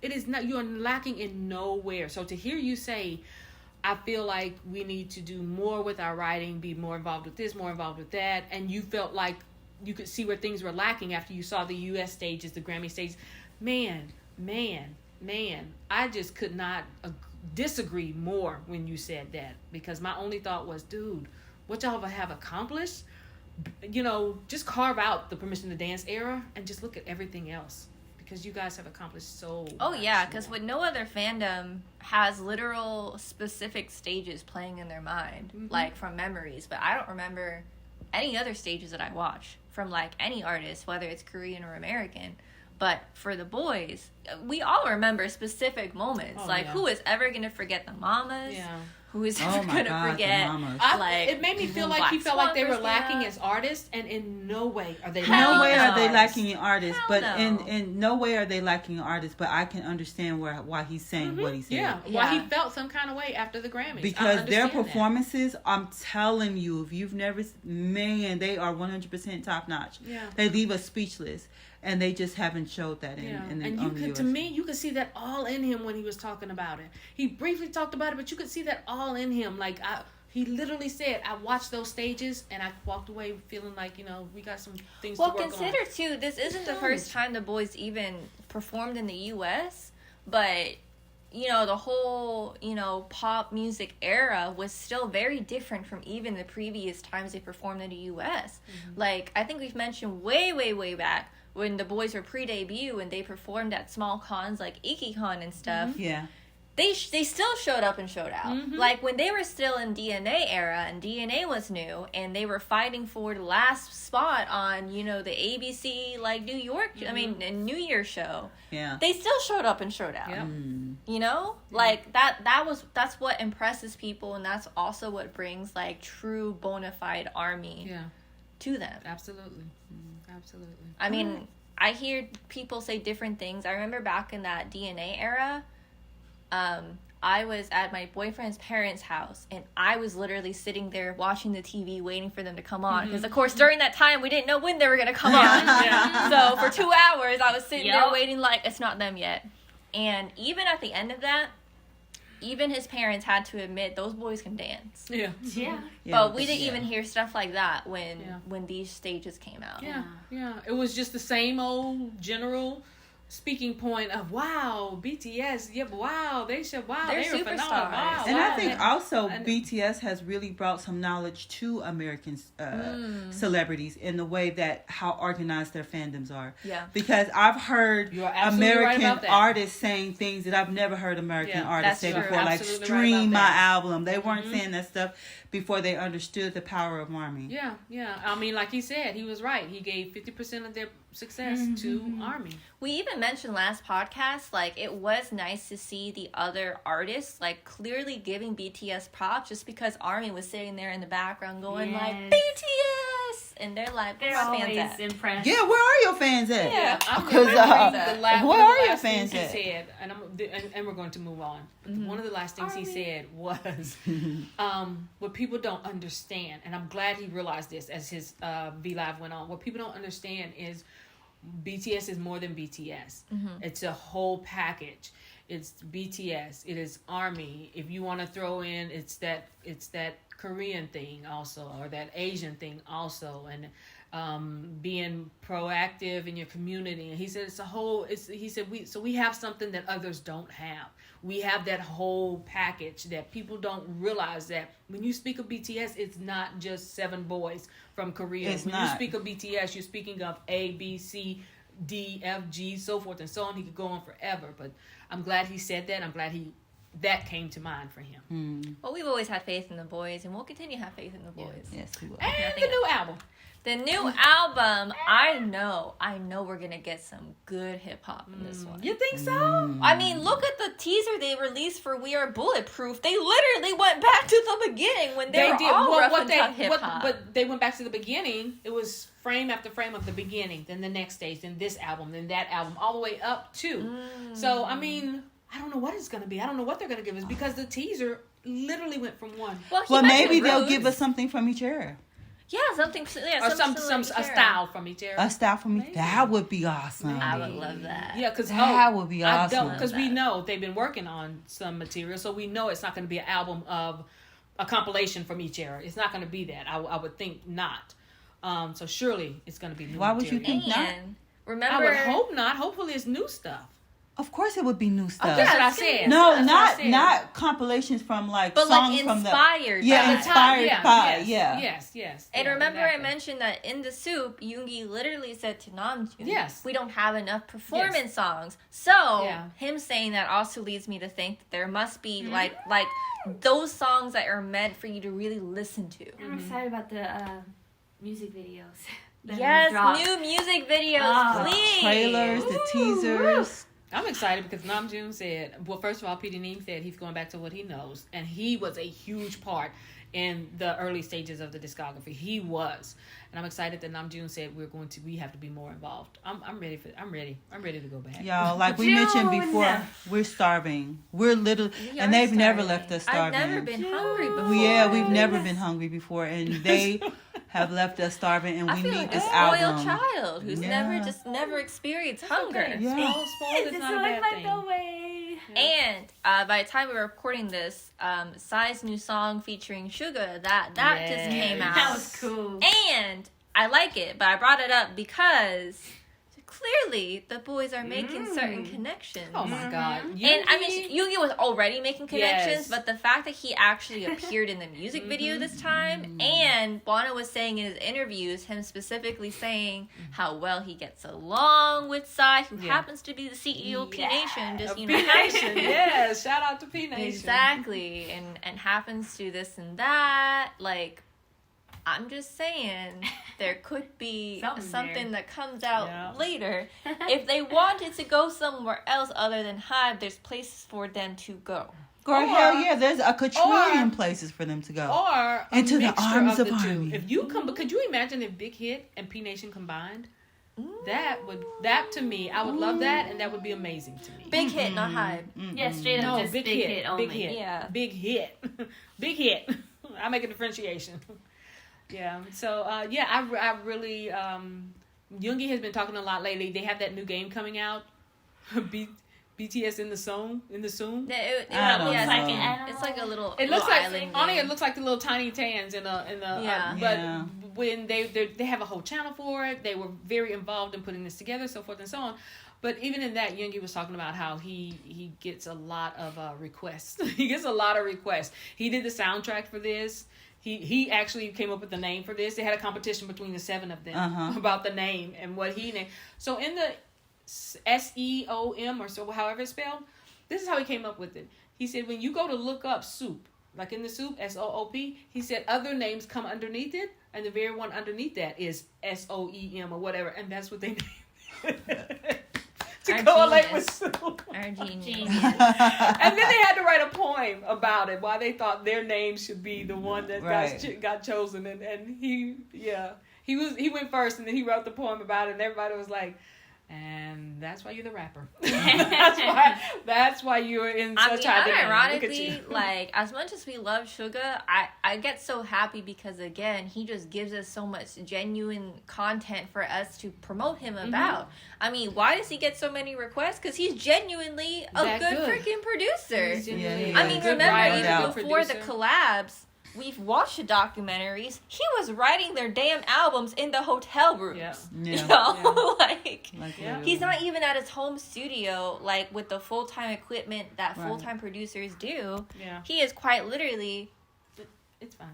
It is not, you are lacking in nowhere. So to hear you say, I feel like we need to do more with our writing, be more involved with this, more involved with that, and you felt like you could see where things were lacking after you saw the U.S. stages, the Grammy stages. Man, I just could not disagree more when you said that, because my only thought was, dude, what y'all have accomplished, just carve out the Permission to Dance era and just look at everything else, because you guys have accomplished so Oh much yeah, because more. with no other fandom has literal specific stages playing in their mind, like from memories. But I don't remember any other stages that I watch from like any artist, whether it's Korean or American. But for the boys, we all remember specific moments. Oh, like yeah. who is ever gonna forget the mamas? Yeah. Who is Oh ever my gonna God, the forget? mamas. Like, it made me feel when like he Black felt like they Swan were first lacking came as artists, and in no way are they Hell No lacking way as are they artists. lacking in artists, Hell but no. in no way are they lacking in artists. But I can understand why he's saying what he said. Yeah, why he Yeah. felt some kind of way after the Grammys. I Because their understand that. performances, I'm telling you, if you've never, man, they are 100% top notch. Yeah. They leave us speechless. and they just haven't showed that in and you could, to me, you could see that all in him when he was talking about it. He briefly talked about it, but you could see that all in him. Like he literally said, I watched those stages and I walked away feeling like, we got some things to work on. Well, consider too, this isn't the first time the boys even performed in the U.S., but the whole, pop music era was still very different from even the previous times they performed in the U.S. Mm-hmm. Like, I think we've mentioned way, way, way back when the boys were pre-debut and they performed at small cons like IkiCon and stuff. Mm-hmm. Yeah. They still showed up and showed out. Mm-hmm. Like, when they were still in DNA era and DNA was new and they were fighting for the last spot on, the ABC, like, New York, New Year's show. Yeah. They still showed up and showed out. Yeah. Like, that's what impresses people, and that's also what brings, like, true bona fide ARMY to them. Absolutely. Absolutely. I mean, I hear people say different things. I remember back in that DNA era, I was at my boyfriend's parents' house, and I was literally sitting there watching the TV waiting for them to come on. Because, of course, during that time, we didn't know when they were going to come on. So, for 2 hours, I was sitting there waiting like, it's not them yet. And even at the end of that, even his parents had to admit those boys can dance. Yeah. But we didn't even hear stuff like that when these stages came out. Yeah. It was just the same old general speaking point of, wow, BTS, they should, they're they were phenomenal. Wow, and I think also BTS has really brought some knowledge to American celebrities in the way that how organized their fandoms are. Yeah. Because I've heard American right artists saying things that I've never heard American artists say before, like stream my album. They weren't saying that stuff before they understood the power of ARMY. Yeah. I mean, like he said, he was right. He gave 50% of their success to ARMY. We even mentioned last podcast, like, it was nice to see the other artists, like, clearly giving BTS props, just because ARMY was sitting there in the background going, like, BTS! And they're like, where are fans at? Impressed. Yeah, where are your fans at? Yeah. Because where are your fans he at? said, and we're going to move on. One of the last things he said was, what people don't understand, and I'm glad he realized this as his V-Live went on, what people don't understand is BTS is more than BTS. It's a whole package. It's BTS. It is ARMY. If you want to throw in, it's that Korean thing also, or that Asian thing also, and being proactive in your community. And he said it's a whole. We have something that others don't have. We have that whole package that people don't realize, that when you speak of BTS, it's not just 7 boys from Korea. You speak of BTS, you're speaking of A, B, C, D, F, G, so forth and so on. He could go on forever, but I'm glad he said that. I'm glad that came to mind for him. Well, we've always had faith in the boys, and we'll continue to have faith in the boys. Yes, we will. And the new album. The new album, I know we're going to get some good hip-hop in this one. You think so? I mean, look at the teaser they released for We Are Bulletproof. They literally went back to the beginning when they were all rough and tough hip-hop. But they went back to the beginning. It was frame after frame of the beginning, then the next stage, then this album, then that album, all the way up to. So, I mean, I don't know what it's going to be. I don't know what they're going to give us, because the teaser literally went from one. Well, maybe they'll give us something from each era. Yeah, something. Yeah, or a style from each era. A style from each. That would be awesome. I would love that. Yeah, because that would be awesome. Because we know they've been working on some material, so we know it's not going to be an album of a compilation from each era. It's not going to be that. I would think not. So surely it's going to be new. Why would you think not? Remember, I would hope not. Hopefully it's new stuff. Of course, it would be new stuff. That's what I said. No, not compilations from but songs like from the inspired. inspired by Yes. And remember, I mentioned that in the soup, Yoongi literally said to Namjoon, "Yes, we don't have enough performance songs." So him saying that also leads me to think that there must be like those songs that are meant for you to really listen to. I'm excited about the music videos. Yes, new music videos, please. The trailers, the teasers. I'm excited because Namjoon said, well, first of all, PTD said he's going back to what he knows, and he was a huge part in the early stages of the discography. He was, and I'm excited that Namjoon said we have to be more involved. I'm ready to go back. Y'all, like we mentioned before, we're starving. We're little, and they've never left us starving. I've never been hungry before. Yeah, we've never been hungry before, and they have left us starving, and I we feel need like a this spoiled album. child who's Yeah. never experienced hunger. Okay. Yeah. Spoiled is not a bad thing. away. And by the time we were recording this, Psy's new song featuring Suga that just came out. That was cool. And I like it, but I brought it up because clearly the boys are making certain connections. Oh my God. And I mean, Yoongi was already making connections, Yes. but the fact that he actually appeared in the music video this time, and Bono was saying in his interviews, him specifically saying how well he gets along with Psy, who happens to be the CEO of P Nation, just P Nation, yes. Shout out to P Nation. exactly, and happens to this and that, like. I'm just saying there could be something that comes out later. If they wanted to go somewhere else other than Hive, there's places for them to go. Girl, hell yeah, there's a quadrillion places for them to go. Or into the arms of the two. Army. If you could you imagine if Big Hit and P Nation combined? That to me, I would love that, and that would be amazing to me. Big Hit, not Hive. Yeah, straight up just big hit only. Big hit. Yeah. Big hit. Big hit. I make a differentiation. Yeah. So I really Yoongi has been talking a lot lately. They have that new game coming out. BTS in the Soon. I don't know. It's like a little. It looks little like island only game. it looks like the little tiny tans in the but when they have a whole channel for it, they were very involved in putting this together, so forth and so on. But even in that, Yoongi was talking about how he gets a lot of requests. He gets a lot of requests. He did the soundtrack for this. He actually came up with the name for this. They had a competition between the 7 of them about the name and what he named. So in the SEOM or so however it's spelled, this is how he came up with it. He said when you go to look up soup, like in the soup, SOOP, he said other names come underneath it, and the very one underneath that is SOEM or whatever, and that's what they named it. To Our correlate genius. with soup. Our genius. And then they had to write a poem about it, why they thought their name should be the one that got chosen. And he went first, and then he wrote the poem about it, and everybody was like, and that's why you're the rapper. that's why you're in such high demand. Ironically, like as much as we love Suga, I get so happy because again, he just gives us so much genuine content for us to promote him about. I mean, why does he get so many requests? Because he's genuinely a good freaking producer. I mean, remember even before the collabs. We've watched the documentaries. He was writing their damn albums in the hotel rooms. Yeah. You know, like he's not even at his home studio, like with the full-time equipment that full-time producers do. Yeah. He is quite literally. It's fine.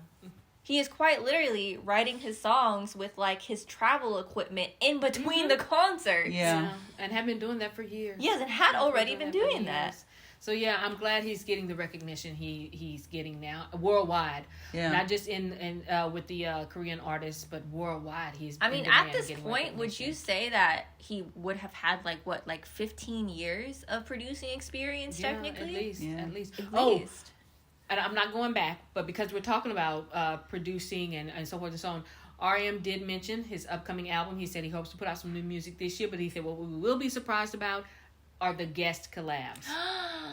He is quite literally writing his songs with like his travel equipment in between the concerts. Yeah. And have been doing that for years. Yes, and had already been doing that. So yeah, I'm glad he's getting the recognition he's getting now worldwide. Yeah. Not just in with the Korean artists, but worldwide. I mean, at this point, would you say that he would have had like 15 years of producing experience technically? At least. At least. And I'm not going back, but because we're talking about producing and so forth and so on, R.E.M. did mention his upcoming album. He said he hopes to put out some new music this year, but he said what we will be surprised about are the guest collabs.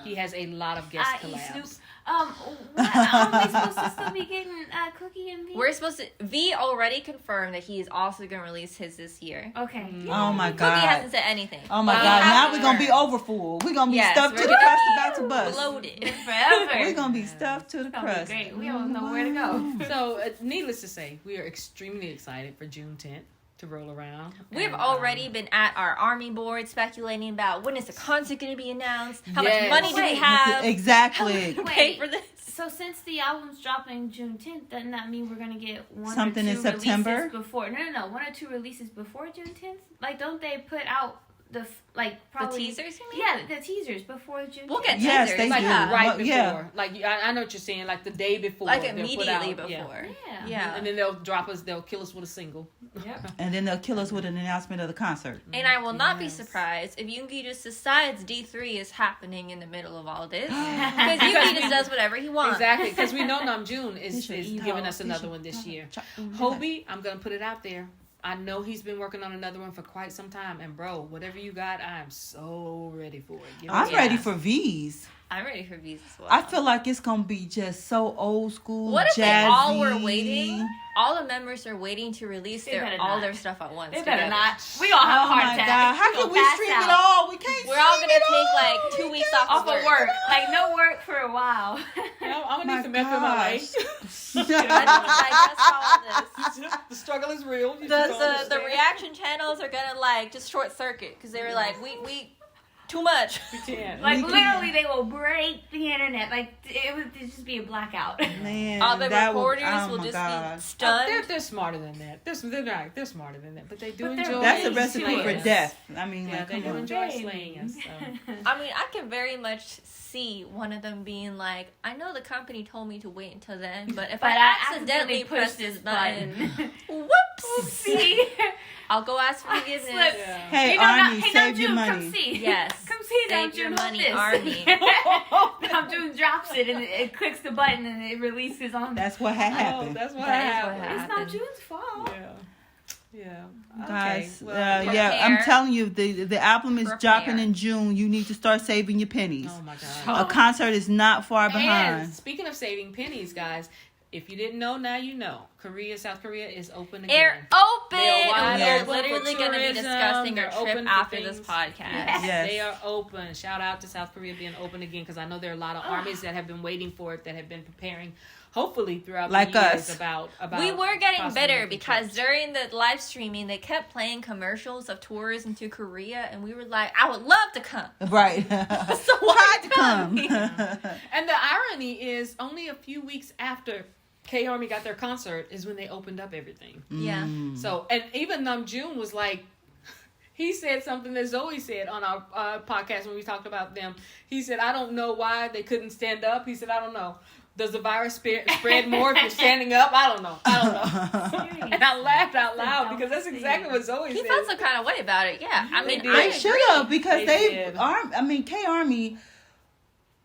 He has a lot of guest collabs. Aren't we supposed to still be getting Cookie and V? We're supposed to. V already confirmed that he is also going to release his this year. Okay. Oh my God. Cookie hasn't said anything. Oh my God. Now we're going to be over full. We're going to be stuffed to the crust about to bust. Bloated. Forever. We're going to be stuffed to the crust. Great. We don't know where to go. So, needless to say, we are extremely excited for June 10th. To roll around. We've already been at our army board speculating about when is the concert going to be announced, how much money do we have, exactly, how much pay for this. So since the album's dropping June 10th, doesn't that mean we're going to get something in September? Before 1 or 2 releases before June 10th? Like, don't they put out probably the teasers? You mean? Yeah, the teasers before June. We'll get teasers. Yes, they do. Right before. Yeah. Like I know what you're saying. Like the day before. Like immediately before. Yeah. And then they'll kill us with a single. Yeah. And then they'll kill us with an announcement of the concert. And I will not be surprised if Yoongi just decides D3 is happening in the middle of all this. Because Yoongi just does whatever he wants. Exactly. Because we know Namjoon is giving us another one this year. Hobie, I'm going to put it out there. I know he's been working on another one for quite some time. And bro, whatever you got, I'm so ready for it. I'm ready for V's. I'm ready for V's as well. I feel like it's gonna be just so old school. What if jazzy. they all were waiting? All the members are waiting to release They better all not. their stuff at once. They better together. not. We all have a Oh heart my attack. God! How can we stream it all? We can't. We're all stream gonna it take all. like 2 weeks off Off of work. Like, no work for a while. I'm gonna My need some FMLA. The struggle is real. You just don't The understand. reaction channels are gonna like just short circuit because they were like we too much. We can't. Like, We literally, they will break the internet. Like, it would just be a blackout. Man, All the that reporters oh will my just God. be stunned. They're smarter than that. They're smarter than that. But they do But they're enjoy. That's a Way recipe too for much. death. I mean, Yeah, like, they come do on. enjoy slaying us. So. I mean, I can very much see one of them being like, I know the company told me to wait until then, but if But I accidentally pushed press this button, whoops, See? I'll go ask for I forgiveness. slipped. Yeah. Hey, You know, Army, hey, save your Namjoon, money. Come see. Yes. Come see Save Namjoon, your hold money, this. Army. Namjoon drops it and it clicks the button and it releases on. That's what had Oh, happened. that's what That is happened. what It's happened. Namjoon's fault. Yeah. Yeah. Guys, Okay. Well, yeah, I'm prepare. telling you, the album is Prepare. dropping in June. You need to start saving your pennies. oh my God. A concert is not far behind. And speaking of saving pennies, guys, if you didn't know, now you know. South Korea is open again. They're open. They're wide We're open literally for going to be tourism. discussing They're our trip open for after this things. podcast. Yes. They are open. Shout out to South Korea being open again because I know there are a lot of armies that have been waiting for it, that have been preparing, hopefully throughout Like the years us. about We were getting possibly bitter making because trips. during the live streaming, they kept playing commercials of tours into Korea, and we were like, I would love to come. Right. So why Tried to come. And the irony is, only a few weeks after K-Army got their concert is when they opened up everything. Yeah. So, and even Namjoon was like, he said something that Zoe said on our podcast when we talked about them. He said, I don't know why they couldn't stand up. He said, I don't know. Does the virus spread more if you're standing up? I don't know. And I laughed out loud because that's exactly what Zoe He said. felt some kind of way about it. Yeah. I mean, did. I They should have because They did. K-Army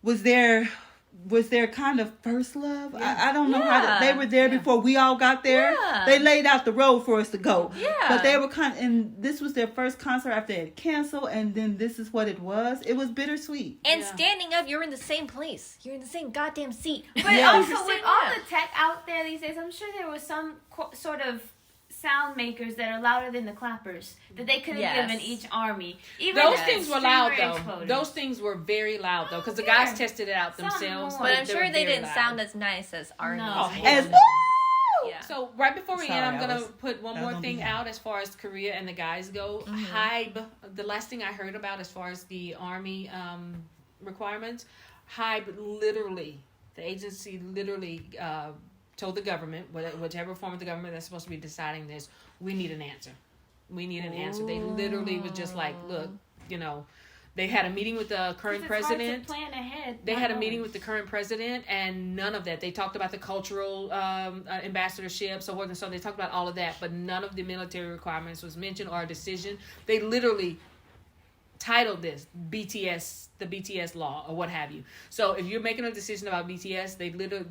was their kind of first love. I don't know how they were there before we all got there. Yeah. They laid out the road for us to go. Yeah. But they were and this was their first concert after they had canceled, and then this is what it was. It was bittersweet. And Yeah. standing up, you're in the same place. You're in the same goddamn seat. But Yeah. also, You're with sitting all up. the tech out there these days, I'm sure there was some sort of sound makers that are louder than the clappers that they could have Yes. given each army. Even Those if things the were loud streamer though. exploded. Those things were very loud though because the Yeah. guys tested it out Some themselves. more. But I'm they sure were they very didn't loud. sound as nice as Army. No. Oh, As Yeah. So right before we end, Sorry, I'm I gonna was- put one that more was thing gonna be out as far as Korea and the guys go. Hybe, the last thing I heard about as far as the Army requirements, Hybe literally, the agency literally told the government, whichever form of the government that's supposed to be deciding this, we need an answer. We need an answer. They literally was just like, look, they had a meeting with the current It's president. hard to plan ahead. They had a meeting with the current president, and none of that. They talked about the cultural ambassadorship, so forth and so. They talked about all of that, but none of the military requirements was mentioned or a decision. They literally titled this BTS, the BTS law, or what have you. So if you're making a decision about BTS,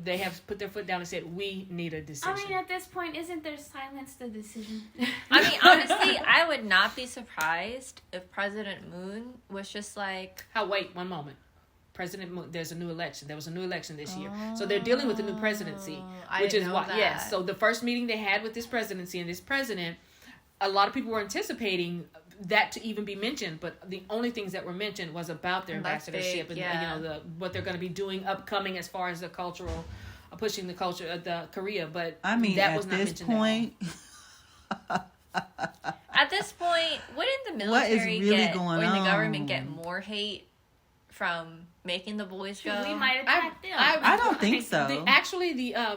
they have put their foot down and said, we need a decision. I mean, at this point, isn't there silence the decision? I mean, honestly, I would not be surprised if President Moon was just like, Wait 1 moment. President Moon, there's a new election. There was a new election this year. So they're dealing with the new presidency, I which didn't is know why, that. yes. So the first meeting they had with this presidency and this president, a lot of people were anticipating that to even be mentioned, but the only things that were mentioned was about their That's ambassadorship big, and yeah. what they're going to be doing upcoming as far as the cultural, pushing the culture of the Korea. But I mean, that at was not this mentioned at all. point, at this point, wouldn't the What is military really going or the on? government get more hate from making the boys go? we might attack them. I don't think so.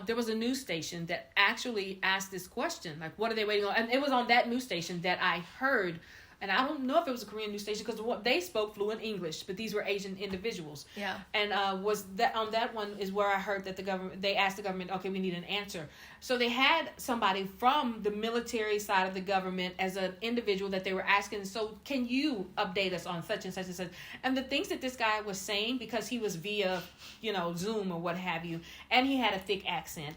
There was a news station that actually asked this question, like, what are they waiting on? And it was on that news station that I heard, and I don't know if it was a Korean news station because they spoke fluent English, but these were Asian individuals. Yeah. And was that on that one is where I heard that they asked the government, okay, we need an answer. So they had somebody from the military side of the government as an individual that they were asking, so can you update us on such and such and such? And the things that this guy was saying, because he was via, Zoom or what have you, and he had a thick accent,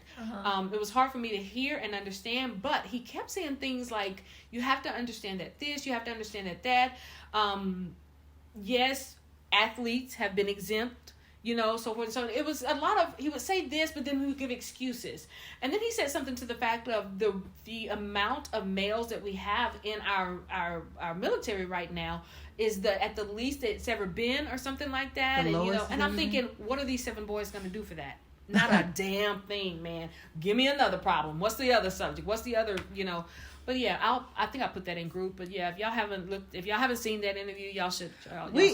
it was hard for me to hear and understand, but he kept saying things like, you have to understand that this, you have to understand that. Yes, athletes have been exempt. So it was a lot of, he would say this, but then he would give excuses. And then he said something to the fact of the amount of males that we have in our military right now is at the least it's ever been, or something like that. And I'm thinking, what are these 7 boys going to do for that? Not a damn thing, man. Give me another problem. What's the other subject? What's the other, But yeah, I think I put that in group. But yeah, if y'all haven't seen that interview, y'all should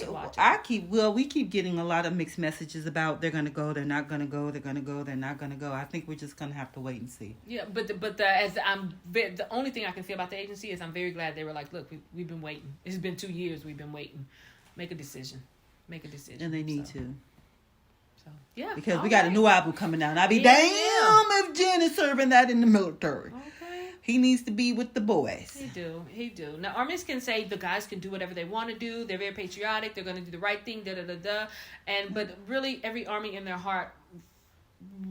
watch it. We keep getting a lot of mixed messages about they're gonna go, they're not gonna go, they're gonna go, they're not gonna go. I think we're just gonna have to wait and see. Yeah, but the only thing I can say about the agency is I'm very glad they were like, look, we've been waiting. It's been 2 years we've been waiting. Make a decision. And they need to. So yeah, because we got a new album coming out. And I'd be damn if Jen is serving that in the military. Okay. He needs to be with the boys. He do. Now, armies can say the guys can do whatever they want to do. They're very patriotic. They're going to do the right thing. But really, every army in their heart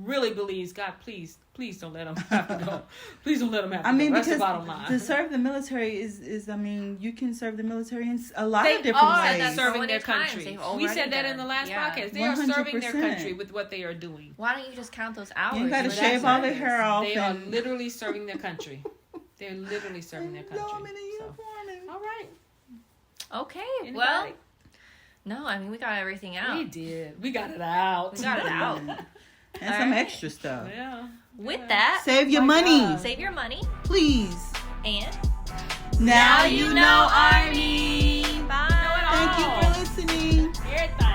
really believes, God, please don't let them have to go. Please don't let them have to go. That's the bottom line. To serve the military is you can serve the military in a lot of different ways. They are serving their country. We said that in the last podcast. They 100%. Are serving their country with what they are doing. Why don't you just count those hours? You got to shave all their hair off. They are literally serving their country. They're literally serving their country. All right. Okay. Anybody? Well, no, I mean, we got everything out. We did. We got it out. And some extra stuff. Yeah. With that, save your money. God. Save your money. Please. And now you know Army. Bye. Thank you for listening. Everything.